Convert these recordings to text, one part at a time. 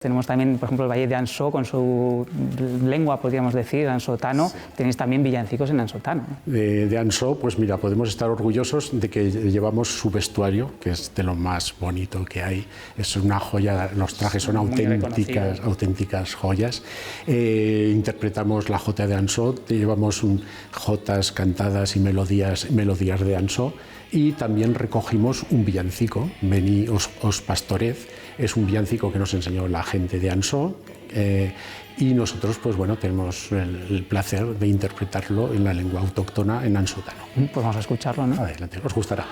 Tenemos también, por ejemplo, el Valle de Ansó, con su lengua, podríamos decir, ansotano. Sí. Tenéis también villancicos en ansotano. De Ansó, pues mira, podemos estar orgullosos de que llevamos su vestuario, que es de lo más bonito que hay. Es una joya, los trajes son auténticas joyas. Interpretamos la jota de Ansó, llevamos jotas cantadas y melodías de Ansó. Y también recogimos un villancico, Vení os pastorez, es un villancico que nos enseñó la gente de Ansó, y nosotros pues bueno, tenemos el placer de interpretarlo en la lengua autóctona en ansotano. Pues vamos a escucharlo, ¿no? Adelante, os gustará.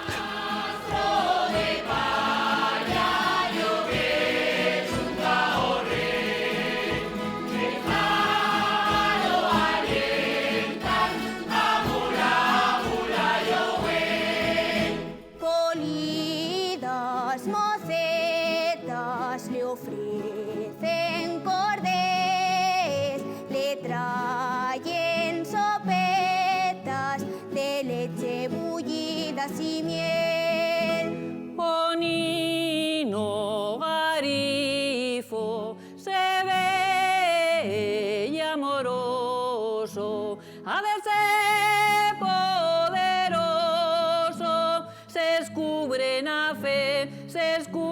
Mocetas le ofrecen cordés, le traen sopetas de leche bullidas y miel. Bonino garifo se ve y amoroso, ha de ser poderoso, se descubren a fe, se descubren